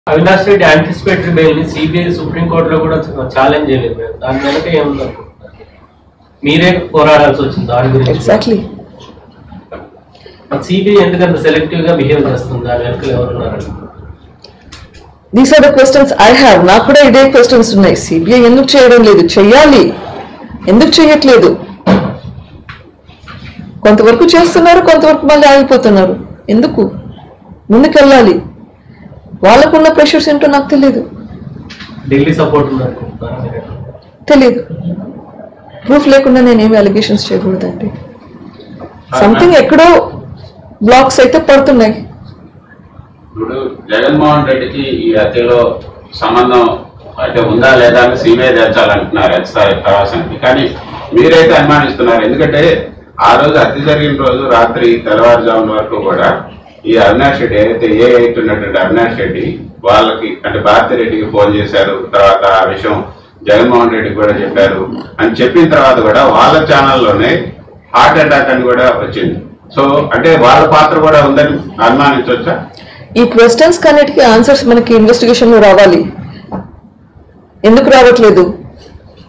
Avinash Reddy anticipatory bail ని CBI సుప్రీంకోర్టులో కూడా ఛాలెంజ్ చేయలేదు. దాని వెనక ఏముందనుకుంటున్నారు? మీరే పోరాడాల్సి వచ్చింది దాని గురించి. ఎగ్జాక్ట్లీ. సిబిఐ ఎందుకంత సెలెక్టివ్ గా బిహేవ్ చేస్తుంది? దాని వెనక ఎవరున్నారు? These are the questions I have. నాకు కూడా ఇదే క్వశ్చన్స్ ఉన్నాయి. సిబిఐ ఎందుకు చేయడం లేదు? చెయ్యాలి. ఎందుకు చేయట్లేదు? కొంతవరకు చేస్తున్నారు, కొంతవరకు మళ్ళీ ఆగిపోతున్నారు. ఎందుకు? ముందుకెళ్ళాలి. వాళ్ళకున్న ప్రెషర్స్ ఏంటో నాకు తెలియదు. ఢిల్లీ సపోర్ట్ తెలియదు. ప్రూఫ్ లేకుండా నేనేమి అలిగేషన్స్ చేయకూడదండి. సంథింగ్ ఎక్కడో బ్లాక్స్ అయితే పడుతున్నాయి. ఇప్పుడు జగన్మోహన్ రెడ్డికి ఈ హత్యలో సంబంధం అంటే ఉందా లేదా అని సిబిఐ తెచ్చాలంటున్నారు ప్రవాసానికి. కానీ మీరైతే అనుమానిస్తున్నారు. ఎందుకంటే ఆ రోజు హత్య జరిగిన రోజు రాత్రి తెల్లవారుజామున వరకు కూడా ఈ అవినాష్ రెడ్డి ఏదైతే ఏ8 ఉన్నటువంటి అవినాష్ రెడ్డి వాళ్ళకి అంటే భారతిరెడ్డికి ఫోన్ చేశారు. తర్వాత ఆ విషయం జగన్మోహన్ రెడ్డికి కూడా చెప్పారు అని చెప్పిన తర్వాత కూడా వాళ్ళ ఛానల్లోనే హార్ట్ అటాక్ అని కూడా వచ్చింది. సో అంటే వాళ్ళ పాత్ర కూడా ఉందని అనుమానించవచ్చా? ఈ క్వశ్చన్స్ కన్నిటికీ ఆన్సర్స్ మనకి ఇన్వెస్టిగేషన్ లో రావాలి. ఎందుకు రావట్లేదు?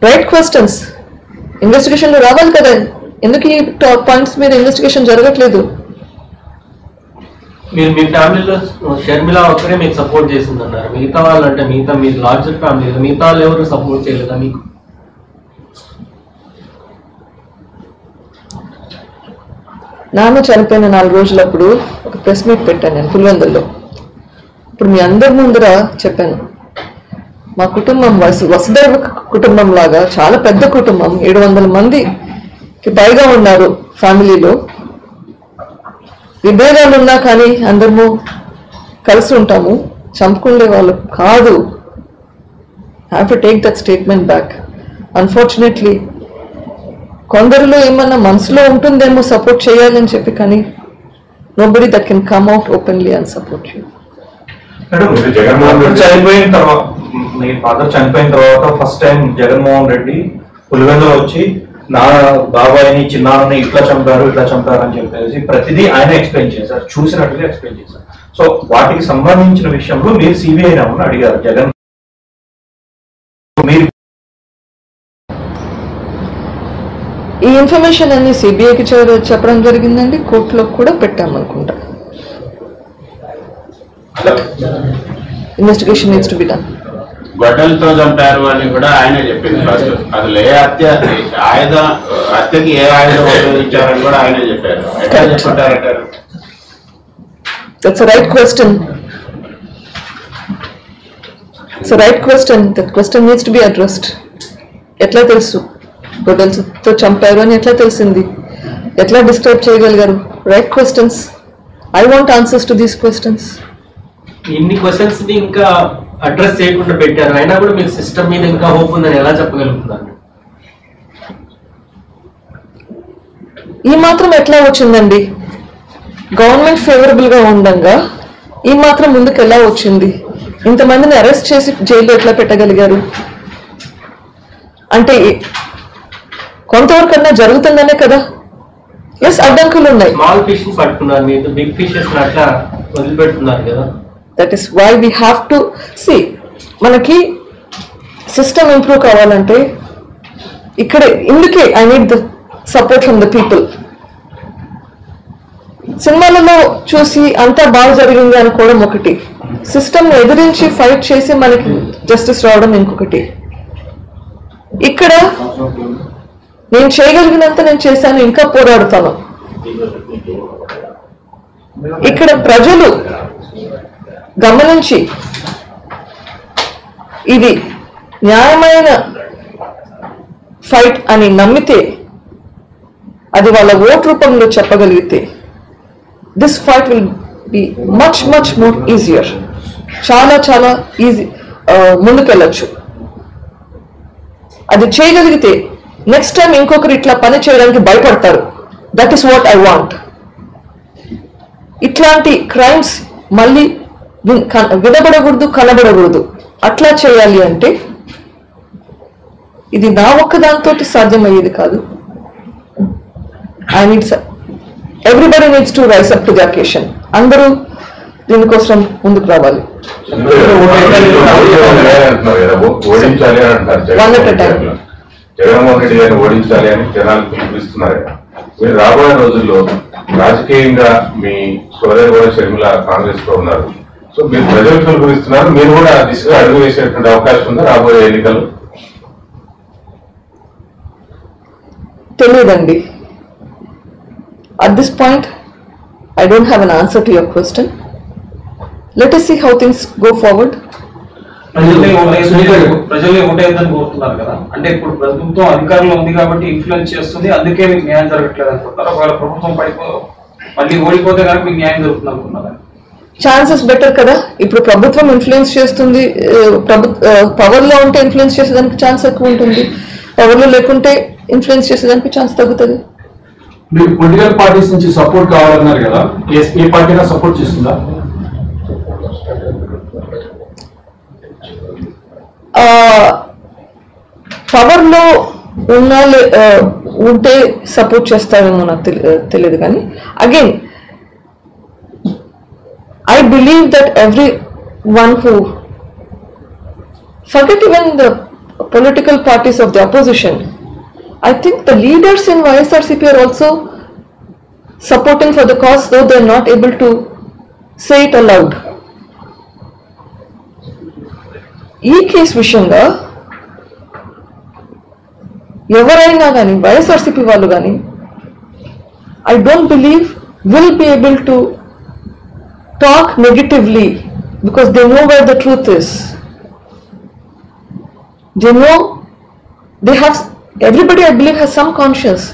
రైట్ క్వశ్చన్స్ ఇన్వెస్టిగేషన్ లో రావాలి కదా. ఎందుకు ఈ పాయింట్స్ మీద ఇన్వెస్టిగేషన్ జరగట్లేదు? మీరు మీ ఫ్యామిలీలో షర్మిల ఒక్కరే మీకు సపోర్ట్ చేసిందన్నారు. మిగతా వాళ్ళు అంటే మిగతా మీ లార్జర్ ఫ్యామిలీ మిగతా వాళ్ళు ఎవరు సపోర్ట్ చేయలేదా మీకు? నాన్న చనిపోయిన 4 రోజులప్పుడు ఒక ప్రెస్ మీట్ పెట్టాను నేను పులివెందుల్లో. ఇప్పుడు మీ అందరి ముందర చెప్పాను, మా కుటుంబం వసుదైవ కుటుంబం లాగా చాలా పెద్ద కుటుంబం, 700 మందికి పైగా ఉన్నారు ఫ్యామిలీలో. విభేదాలు ఉన్నా కానీ అందరము కలిసి ఉంటాము, చంపుకునే వాళ్ళు కాదు. Have to take that statement back. Unfortunately కొందరిలో ఏమన్నా మనసులో ఉంటుందేమో సపోర్ట్ చేయాలని చెప్పి, కానీ nobody that can come out openly and support you. చనిపోయిన తర్వాత మీ ఫాదర్ చనిపోయిన తర్వాత ఫస్ట్ టైం జగన్మోహన్ రెడ్డి పులివెందులో వచ్చి నా బాబాయిని చిన్నాన్నని ఇట్లా చంపారు అని చెప్పేసి ప్రతిదీ ఆయన ఎక్స్ప్లెయిన్ చేశారు, చూసినట్టుగా ఎక్స్ప్లెయిన్ చేశారు. సో వాటికి సంబంధించిన విషయంలో మీరు సిబిఐ అడిగారు జగన్. మీరు ఈ ఇన్ఫర్మేషన్ అన్ని సిబిఐకి చెప్పడం జరిగిందండి. కోర్టులో కూడా పెట్టామనుకుంటా. Investigation needs to be done. గొడ్డలతో చంపారు అని కూడా ఆయనే చెప్పింది ఫస్ట్. అసలు ఏ హత్యకి ఏ ఆయుధం ఉపయోగించారని కూడా ఆయనే చెప్పారు. ఎట్లా చెప్పుకుంటారంటారు? That's a right question. It's a right question. That question needs to be addressed. ఎట్లా తెలుసు గొడ్డలతో చంపారు అని? ఎట్లా తెలిసింది? ఎట్లా డిస్క్రైబ్ చేయగలిగారు? Right questions. I want answers to these questions. ఇన్ని క్వశ్చన్స్ ని ఇంకా అడ్రస్ చేయకుండా పెట్టారు, అయినా కూడా మీకు సిస్టమ్ మీద ఇంకా హోప్ ఉందని ఎలా చెప్పగలుగుతున్నారు? ఈ మాత్రం ఎట్లా వచ్చిందండి? గవర్నమెంట్ ఫేవరబుల్ గా ఉండగా ఈ మాత్రం ముందుకు ఎలా వచ్చింది? ఇంతమందిని అరెస్ట్ చేసి జైల్లో ఎట్లా పెట్టగలిగారు? అంటే కొంతవరకన్నా జరుగుతుందనే కదా. ఎస్, అడ్డంకులు ఉన్నాయి. స్మాల్ ఫిష్ పట్టుకున్నారు, మీరు బిగ్ ఫిషెస్ అట్లా వదిలిపెడుతున్నారు కదా. That is why we have to see. మనకి సిస్టమ్ ఇంప్రూవ్ కావాలంటే ఇక్కడ ఇందుకే I need the support from the people. సినిమాలలో చూసి అంతా బాగా జరిగింది అనుకోవడం ఒకటి, సిస్టమ్ ఎదిరించి ఫైట్ చేసి మనకి జస్టిస్ రావడం ఇంకొకటి. ఇక్కడ నేను చేయగలిగినంత నేను చేశాను, ఇంకా పోరాడుతాను. ఇక్కడ ప్రజలు గమనించి ఇది న్యాయమైన ఫైట్ అని నమ్మితే, అది వాళ్ళ ఓట్ రూపంలో చెప్పగలిగితే, this fight will be much much more easier. చాలా చాలా ఈజీ ముందుకెళ్ళచ్చు. అది చేయగలిగితే నెక్స్ట్ టైం ఇంకొకరు ఇట్లా పని చేయడానికి భయపడతారు. That is what I want. ఇట్లాంటి క్రైమ్స్ మళ్ళీ వినబడకూడదు, కనబడకూడదు. అట్లా చేయాలి అంటే ఇది నా ఒక్కదాంతో సాధ్యమయ్యేది కాదు. I needs everybody needs to rise up to the occasion. అందరూ దీనికోసం ముందుకు రావాలి. ఓడించాలి అని అంటారు. One at a time. Jaganmohan Reddy గారిని ఓడించాలి అని జనాలు పిలుపుస్తున్నారు. మీరు రాబోయే రోజుల్లో రాజకీయంగా మీ సోదరి కూడా షర్మిల కాంగ్రెస్ లో ఉన్నారు. సో మీరు ప్రజలు పిలుపునిస్తున్నారు, మీరు కూడా దిశగా అడుగు వేసేటువంటి అవకాశం ఉందా రాబోయే ఎన్నికలు? తెలియదండి. At this point, I don't have an answer to your question. Let us see how things go forward. ప్రజల్ని ఓటేద్దని కోరుతున్నారు కదా, అంటే ఇప్పుడు ప్రభుత్వం అధికారంలో ఉంది కాబట్టి ఇన్ఫ్లుయెన్స్ చేస్తుంది, అందుకే మీకు న్యాయం జరగట్లేదు అనుకుంటారు. ఒకవేళ ప్రభుత్వం మళ్ళీ ఓడిపోతే కనుక మీకు న్యాయం జరుగుతుంది అనుకుంటున్నారా? ఛాన్సెస్ బెటర్ కదా. ఇప్పుడు ప్రభుత్వం ఇన్ఫ్లుయెన్స్ చేస్తుంది, పవర్ లో ఉంటే ఇన్ఫ్లుయెన్స్ చేసేదానికి ఛాన్స్ ఎక్కువ ఉంటుంది, పవర్ లో లేకుంటే ఇన్ఫ్లుయెన్స్ చేసేదానికి ఛాన్స్ తగ్గుతుంది. మీరు పొలిటికల్ పార్టీస్ నుంచి సపోర్ట్ కావాలన్నారు కదా, ఏ పార్టీగా సపోర్ట్ చేస్తుందా? పవర్ లో ఉన్న ఉంటే సపోర్ట్ చేస్తారేమో నాకు తెలియదు, కానీ again I believe that everyone who forget even the political parties of the opposition, I think the leaders in YSRCP are also supporting for the cause, though they are not able to say it aloud. ఈ case విషయంగా ఎవరైనా కానీ వైఎస్ఆర్సీపీ వాళ్ళు కానీ I don't believe will be able to talk negatively because they know where the truth is. They know they have, everybody I believe has some conscience.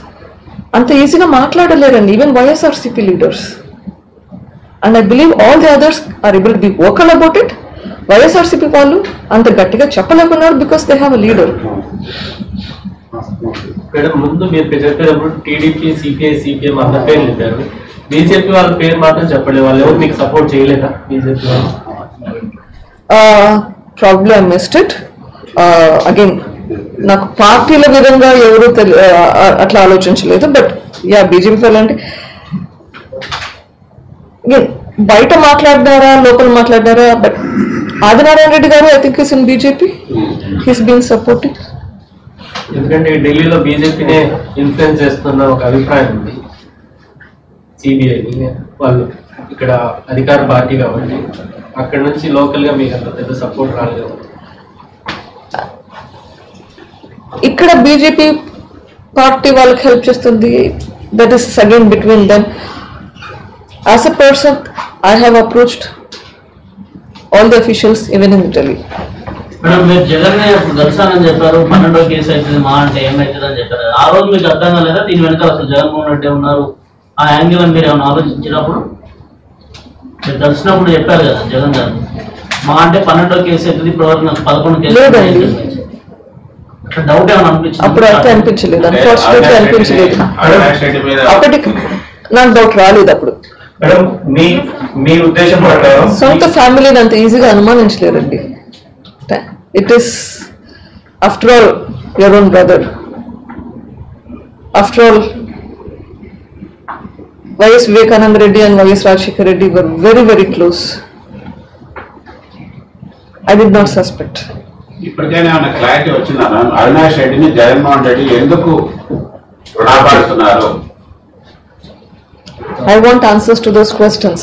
అంత ఈజీగా మాట్లాడలేరండి even YSRCP leaders. And I believe all the others are able to be vocal about it. YSRCP వాళ్ళు అంత గట్టిగా చెప్పలేకున్నారు because they have a leader. Madam, ముందు మీరు చెప్పేటప్పుడు టీడీపీ, సిపిఐ, సిపిఎం అంత పేర్లు చెప్పారు, బీజేపీ వాళ్ళ పేరు మాత్రం చెప్పలేదు. వాళ్ళు ఎవరు మీకు సపోర్ట్ చేయలేదా బీజేపీ వాళ్ళు? Probably I missed it. Again నాకు పార్టీల విధంగా ఎవరు అట్లా ఆలోచించలేదు. బట్ యా, బీజేపీ వాళ్ళు అంటే బయట మాట్లాడినారా లోపల మాట్లాడినారా, బట్ ఆదినారాయణ రెడ్డి గారు I think is in BJP, he's being supporting. ఎందుకంటే ఢిల్లీలో బీజేపీనే ఇన్ఫ్లుయెన్స్ చేస్తున్న ఒక అభిప్రాయం ఉంది సిబిఐని. వాళ్ళు ఇక్కడ అధికార పార్టీ కాబట్టి అక్కడ నుంచి లోకల్ గా మీకు అంత పెద్ద సపోర్ట్ రాలేదు. ఇక్కడ బీజేపీ పార్టీ వాళ్ళకి హెల్ప్ చేస్తుంది. That is again between them. As a person I have approached all the officials even in Delhi. Madam, మీరు జగన్ కలిసానని చెప్పారు, 12వ కేసు అవుతుంది మా అంటే ఏమవుతుంది అని చెప్పారు. ఆ రోజు మీకు అర్థం కాలేదా దీని వెనక అసలు జగన్మోహన్ రెడ్డి ఉన్నారు, ఆ యాంగిల్ అని మీరు ఏమైనా ఆలోచించినప్పుడు? మీరు కలిసినప్పుడు చెప్పారు కదా జగన్ గారు, మా అంటే 12వ కేసు అవుతుంది, ఇప్పటివరకు నాకు 11 కేసు. అట్లా డౌట్ ఏమైనా అనిపించింది? అప్పుడు అయితే అనిపించలేదు, అన్ఫార్చునేట్లీ అనిపించలేదు. అప్పటికి నాకు డౌట్ రాలేదు అప్పుడు. మేడం, మీ ఉద్దేశం ప్రకారం సొంత ఫ్యామిలీని అంత ఈజీగా అనుమానించలేరండి. It is after all your own brother. After all YS Vivekananda Reddy and YS Rajasekhara Reddy were very very close. I did not suspect. ఇప్పటికైనా ఏమైనా క్లారిటీ వచ్చిందా మ్యామ్? అవినాష్ రెడ్డిని జగన్మోహన్ రెడ్డి ఎందుకు రుణపడుతున్నారు? I want answers to those questions.